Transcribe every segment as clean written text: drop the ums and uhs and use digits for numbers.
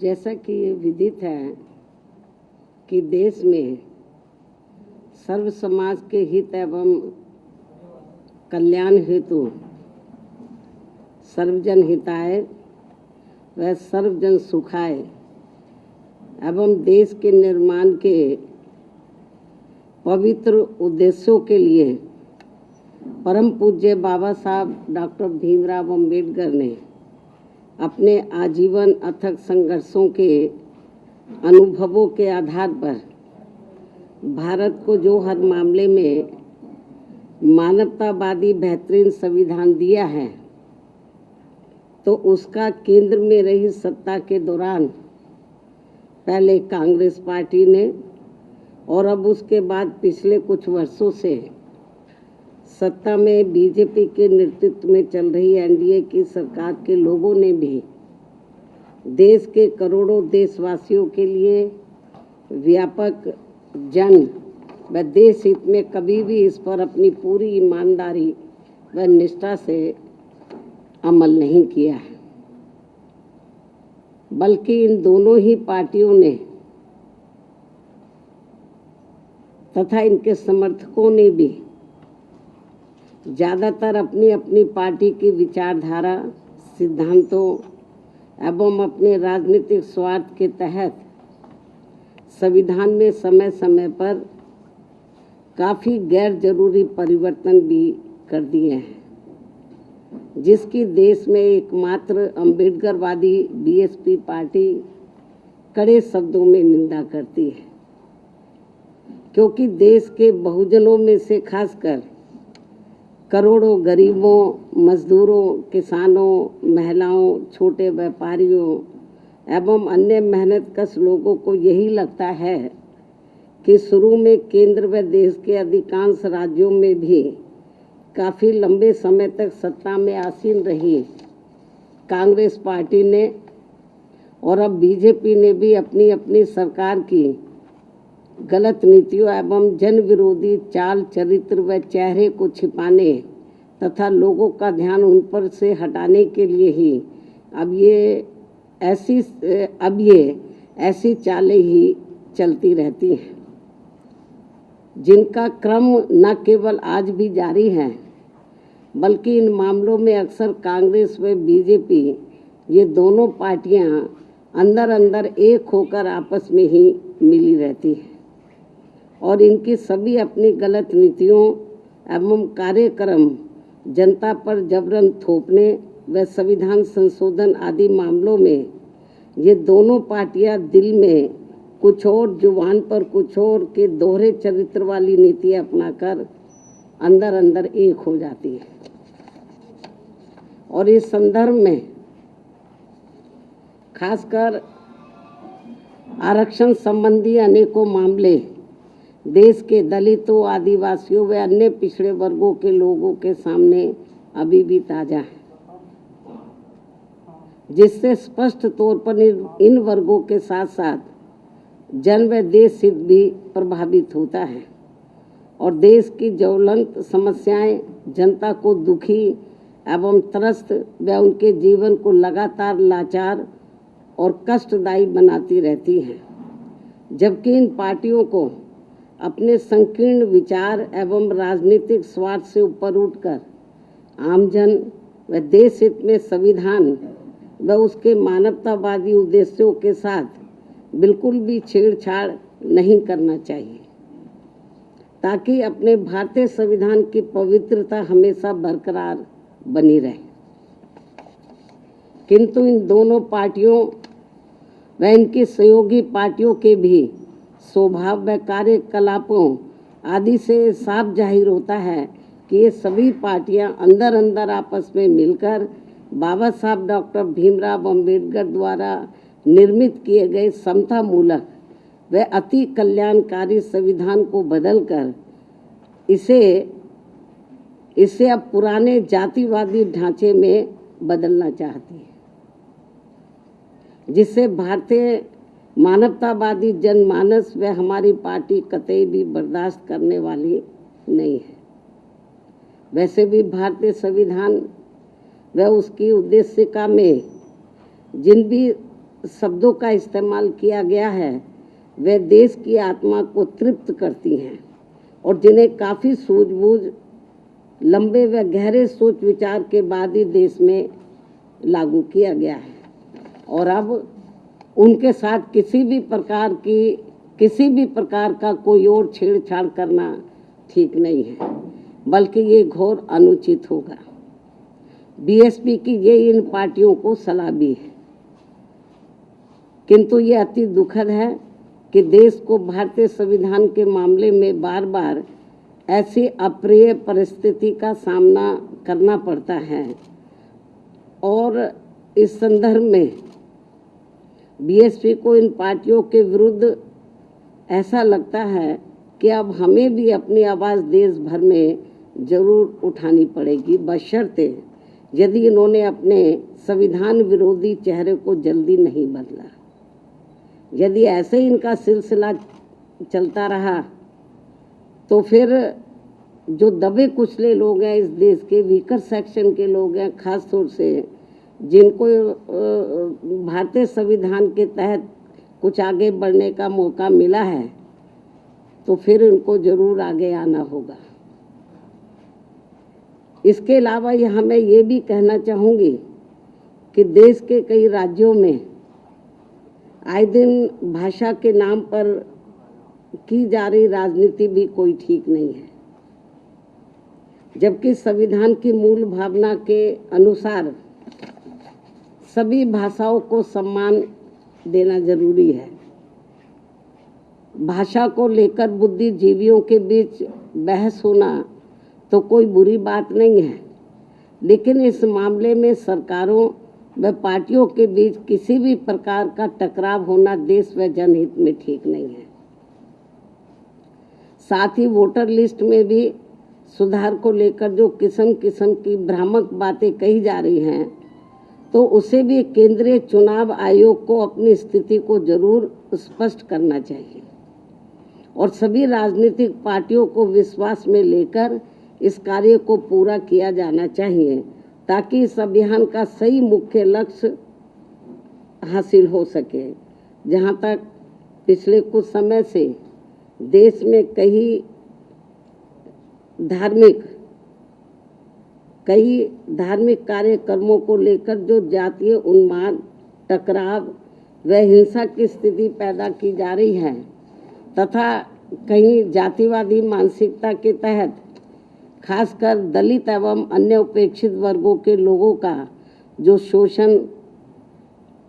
जैसा कि ये विदित है कि देश में सर्व समाज के हित एवं कल्याण हेतु सर्वजन हिताय व सर्वजन सुखाय एवं देश के निर्माण के पवित्र उद्देश्यों के लिए परम पूज्य बाबा साहब डॉक्टर भीमराव अम्बेडकर ने अपने आजीवन अथक संघर्षों के अनुभवों के आधार पर भारत को जो हर मामले में मानवतावादी बेहतरीन संविधान दिया है, तो उसका केंद्र में रही सत्ता के दौरान पहले कांग्रेस पार्टी ने और अब उसके बाद पिछले कुछ वर्षों से सत्ता में बीजेपी के नेतृत्व में चल रही एनडीए की सरकार के लोगों ने भी देश के करोड़ों देशवासियों के लिए व्यापक जन व देश हित में कभी भी इस पर अपनी पूरी ईमानदारी व निष्ठा से अमल नहीं किया है, बल्कि इन दोनों ही पार्टियों ने तथा इनके समर्थकों ने भी ज़्यादातर अपनी अपनी पार्टी की विचारधारा, सिद्धांतों एवं अपने राजनीतिक स्वार्थ के तहत संविधान में समय समय पर काफ़ी गैर जरूरी परिवर्तन भी कर दिए हैं, जिसकी देश में एकमात्र अम्बेडकरवादी बीएसपी पार्टी कड़े शब्दों में निंदा करती है, क्योंकि देश के बहुजनों में से खासकर करोड़ों गरीबों, मजदूरों, किसानों, महिलाओं, छोटे व्यापारियों एवं अन्य मेहनतकश लोगों को यही लगता है कि शुरू में केंद्र व देश के अधिकांश राज्यों में भी काफ़ी लंबे समय तक सत्ता में आसीन रही कांग्रेस पार्टी ने और अब बीजेपी ने भी अपनी अपनी सरकार की गलत नीतियों एवं जन विरोधी चाल चरित्र व चेहरे को छिपाने तथा लोगों का ध्यान उन पर से हटाने के लिए ही अब ये ऐसी चालें ही चलती रहती हैं, जिनका क्रम न केवल आज भी जारी है, बल्कि इन मामलों में अक्सर कांग्रेस व बीजेपी ये दोनों पार्टियां अंदर अंदर एक होकर आपस में ही मिली रहती हैं और इनकी सभी अपनी गलत नीतियों एवं कार्यक्रम जनता पर जबरन थोपने व संविधान संशोधन आदि मामलों में ये दोनों पार्टियां दिल में कुछ और, जुबान पर कुछ और के दोहरे चरित्र वाली नीति अपनाकर अंदर अंदर एक हो जाती है। और इस संदर्भ में खासकर आरक्षण संबंधी अनेकों मामले देश के दलितों, आदिवासियों व अन्य पिछड़े वर्गों के लोगों के सामने अभी भी ताज़ा है, जिससे स्पष्ट तौर पर इन वर्गों के साथ साथ जन व देश हित भी प्रभावित होता है और देश की ज्वलंत समस्याएं जनता को दुखी एवं त्रस्त व उनके जीवन को लगातार लाचार और कष्टदायी बनाती रहती हैं, जबकि इन पार्टियों को अपने संकीर्ण विचार एवं राजनीतिक स्वार्थ से ऊपर उठकर आमजन व देश हित में संविधान व उसके मानवतावादी उद्देश्यों के साथ बिल्कुल भी छेड़छाड़ नहीं करना चाहिए, ताकि अपने भारतीय संविधान की पवित्रता हमेशा बरकरार बनी रहे। किंतु इन दोनों पार्टियों व इनकी सहयोगी पार्टियों के भी स्वभाव व कार्यकलापों आदि से साफ जाहिर होता है कि ये सभी पार्टियां अंदर अंदर आपस में मिलकर बाबा साहब डॉक्टर भीमराव अम्बेडकर द्वारा निर्मित किए गए समता मूलक व अति कल्याणकारी संविधान को बदलकर इसे अब पुराने जातिवादी ढांचे में बदलना चाहती है, जिससे भारतीय मानवतावादी जनमानस व हमारी पार्टी कतई भी बर्दाश्त करने वाली नहीं है। वैसे भी भारतीय संविधान व उसकी उद्देशिका में जिन भी शब्दों का इस्तेमाल किया गया है वे देश की आत्मा को तृप्त करती हैं और जिन्हें काफ़ी सूझबूझ, लंबे व गहरे सोच विचार के बाद ही देश में लागू किया गया है। और अब उनके साथ किसी भी प्रकार का कोई और छेड़छाड़ करना ठीक नहीं है, बल्कि ये घोर अनुचित होगा। बीएसपी की ये इन पार्टियों को सलाह भी है, किंतु ये अति दुखद है कि देश को भारतीय संविधान के मामले में बार बार ऐसी अप्रिय परिस्थिति का सामना करना पड़ता है। और इस संदर्भ में बीएसपी को इन पार्टियों के विरुद्ध ऐसा लगता है कि अब हमें भी अपनी आवाज़ देश भर में जरूर उठानी पड़ेगी, बशर्ते यदि इन्होंने अपने संविधान विरोधी चेहरे को जल्दी नहीं बदला। यदि ऐसे इनका सिलसिला चलता रहा तो फिर जो दबे कुचले लोग हैं, इस देश के वीकर सेक्शन के लोग हैं, खास तौर से जिनको भारतीय संविधान के तहत कुछ आगे बढ़ने का मौका मिला है, तो फिर उनको जरूर आगे आना होगा। इसके अलावा यहाँ मैं ये भी कहना चाहूँगी कि देश के कई राज्यों में आए दिन भाषा के नाम पर की जा रही राजनीति भी कोई ठीक नहीं है, जबकि संविधान की मूल भावना के अनुसार सभी भाषाओं को सम्मान देना जरूरी है। भाषा को लेकर बुद्धिजीवियों के बीच बहस होना तो कोई बुरी बात नहीं है, लेकिन इस मामले में सरकारों व पार्टियों के बीच किसी भी प्रकार का टकराव होना देश व जनहित में ठीक नहीं है। साथ ही वोटर लिस्ट में भी सुधार को लेकर जो किस्म किस्म की भ्रामक बातें कही जा रही हैं, तो उसे भी केंद्रीय चुनाव आयोग को अपनी स्थिति को जरूर स्पष्ट करना चाहिए और सभी राजनीतिक पार्टियों को विश्वास में लेकर इस कार्य को पूरा किया जाना चाहिए, ताकि इस अभियान का सही मुख्य लक्ष्य हासिल हो सके। जहां तक पिछले कुछ समय से देश में कई धार्मिक कार्यक्रमों को लेकर जो जातीय उन्माद, टकराव व हिंसा की स्थिति पैदा की जा रही है तथा कहीं जातिवादी मानसिकता के तहत खासकर दलित एवं अन्य उपेक्षित वर्गों के लोगों का जो शोषण,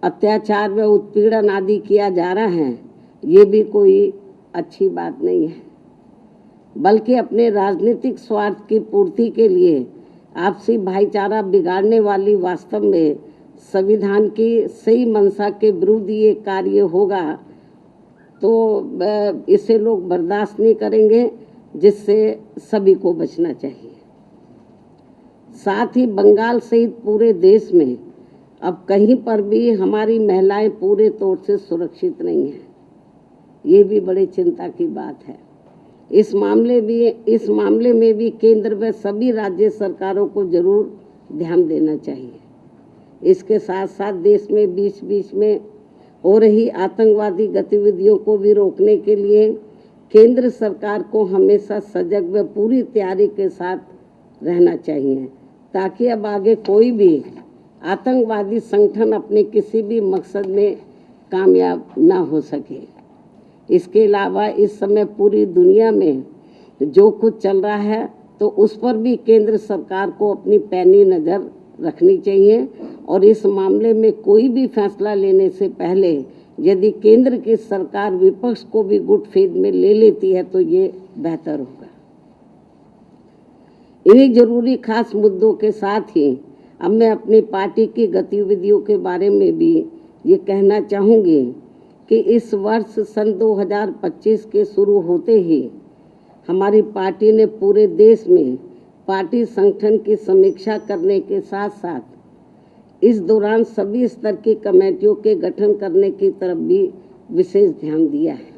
अत्याचार व उत्पीड़न आदि किया जा रहा है, ये भी कोई अच्छी बात नहीं है, बल्कि अपने राजनीतिक स्वार्थ की पूर्ति के लिए आपसी भाईचारा बिगाड़ने वाली वास्तव में संविधान की सही मंशा के विरुद्ध ये कार्य होगा, तो इसे लोग बर्दाश्त नहीं करेंगे, जिससे सभी को बचना चाहिए। साथ ही बंगाल सहित पूरे देश में अब कहीं पर भी हमारी महिलाएं पूरे तौर से सुरक्षित नहीं हैं, ये भी बड़ी चिंता की बात है। इस मामले में भी केंद्र व सभी राज्य सरकारों को जरूर ध्यान देना चाहिए। इसके साथ साथ देश में बीच बीच में हो रही आतंकवादी गतिविधियों को भी रोकने के लिए केंद्र सरकार को हमेशा सजग व पूरी तैयारी के साथ रहना चाहिए, ताकि अब आगे कोई भी आतंकवादी संगठन अपने किसी भी मकसद में कामयाब ना हो सके। इसके अलावा इस समय पूरी दुनिया में जो कुछ चल रहा है, तो उस पर भी केंद्र सरकार को अपनी पैनी नज़र रखनी चाहिए और इस मामले में कोई भी फैसला लेने से पहले यदि केंद्र की सरकार विपक्ष को भी गुड फेथ में ले लेती है तो ये बेहतर होगा। इन्हीं जरूरी खास मुद्दों के साथ ही अब मैं अपनी पार्टी की गतिविधियों के बारे में भी ये कहना चाहूँगी कि इस वर्ष सन 2025 के शुरू होते ही हमारी पार्टी ने पूरे देश में पार्टी संगठन की समीक्षा करने के साथ साथ इस दौरान सभी स्तर की कमेटियों के गठन करने की तरफ भी विशेष ध्यान दिया है।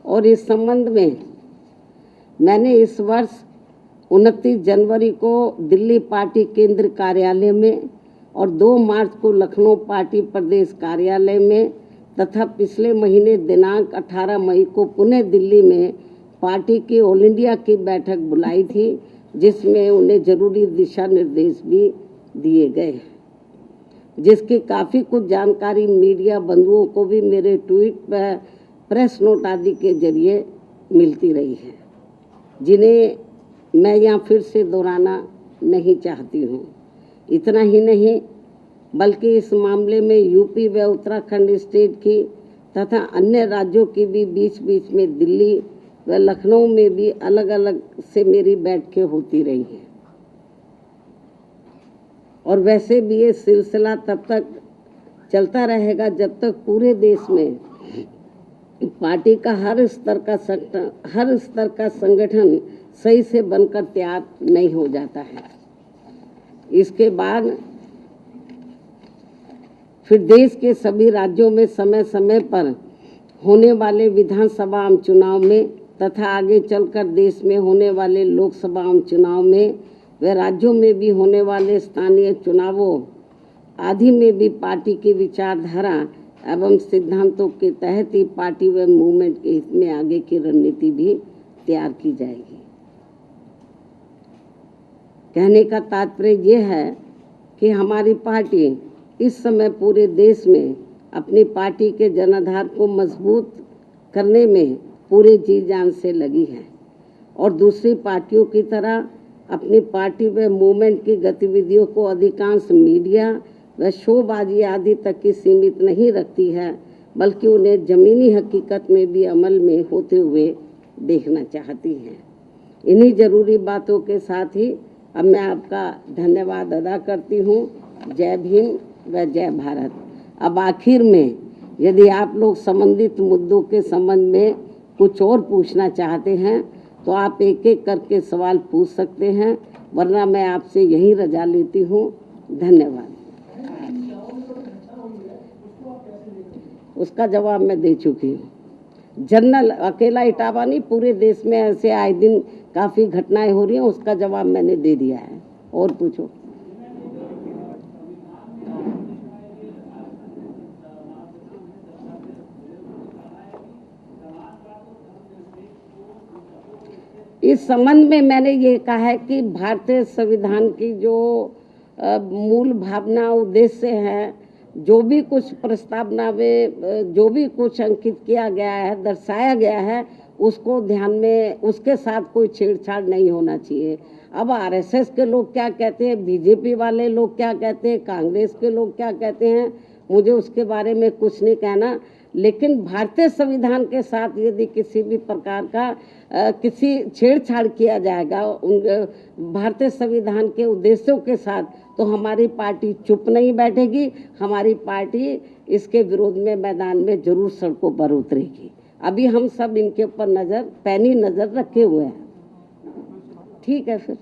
और इस संबंध में मैंने इस वर्ष 29 जनवरी को दिल्ली पार्टी केंद्र कार्यालय में और 2 मार्च को लखनऊ पार्टी प्रदेश कार्यालय में तथा पिछले महीने दिनांक 18 मई को पुणे दिल्ली में पार्टी की ऑल इंडिया की बैठक बुलाई थी, जिसमें उन्हें जरूरी दिशा निर्देश भी दिए गए, जिसकी काफ़ी कुछ जानकारी मीडिया बंधुओं को भी मेरे ट्वीट पर, प्रेस नोट आदि के जरिए मिलती रही है, जिन्हें मैं यहाँ फिर से दोहराना नहीं चाहती हूँ। इतना ही नहीं बल्कि इस मामले में यूपी व उत्तराखंड स्टेट की तथा अन्य राज्यों की भी बीच बीच में दिल्ली व लखनऊ में भी अलग अलग से मेरी बैठकें होती रही हैं। और वैसे भी ये सिलसिला तब तक चलता रहेगा जब तक पूरे देश में पार्टी का हर स्तर का संगठन सही से बनकर तैयार नहीं हो जाता है। इसके बाद फिर देश के सभी राज्यों में समय समय पर होने वाले विधानसभा आम चुनाव में तथा आगे चलकर देश में होने वाले लोकसभा आम चुनाव में व राज्यों में भी होने वाले स्थानीय चुनावों आदि में भी पार्टी की विचारधारा एवं सिद्धांतों के तहत ही पार्टी व मूवमेंट के हित में आगे की रणनीति भी तैयार की जाएगी। कहने का तात्पर्य यह है कि हमारी पार्टी इस समय पूरे देश में अपनी पार्टी के जनाधार को मजबूत करने में पूरे जी जान से लगी है और दूसरी पार्टियों की तरह अपनी पार्टी व मूवमेंट की गतिविधियों को अधिकांश मीडिया व शोबाजी आदि तक की सीमित नहीं रखती है, बल्कि उन्हें ज़मीनी हकीकत में भी अमल में होते हुए देखना चाहती है। इन्हीं ज़रूरी बातों के साथ ही अब मैं आपका धन्यवाद अदा करती हूँ। जय भीम व जय भारत। अब आखिर में यदि आप लोग संबंधित मुद्दों के संबंध में कुछ और पूछना चाहते हैं तो आप एक एक करके सवाल पूछ सकते हैं, वरना मैं आपसे यही रजा लेती हूँ। धन्यवाद। उसका जवाब मैं दे चुकी हूँ। जनरल अकेला इटावा नहीं, पूरे देश में ऐसे आए दिन काफ़ी घटनाएं हो रही हैं, उसका जवाब मैंने दे दिया है। और पूछो। इस संबंध में मैंने ये कहा है कि भारतीय संविधान की जो मूल भावना उद्देश्य है, जो भी कुछ प्रस्तावना में जो भी कुछ अंकित किया गया है, दर्शाया गया है, उसको ध्यान में, उसके साथ कोई छेड़छाड़ नहीं होना चाहिए। अब आरएसएस के लोग क्या कहते हैं, बीजेपी वाले लोग क्या कहते हैं, कांग्रेस के लोग क्या कहते हैं, मुझे उसके बारे में कुछ नहीं कहना। लेकिन भारतीय संविधान के साथ यदि किसी भी प्रकार का किसी छेड़छाड़ किया जाएगा भारतीय संविधान के उद्देश्यों के साथ, तो हमारी पार्टी चुप नहीं बैठेगी। हमारी पार्टी इसके विरोध में मैदान में जरूर सड़कों पर उतरेगी। अभी हम सब इनके ऊपर पैनी नज़र रखे हुए हैं। ठीक है फिर।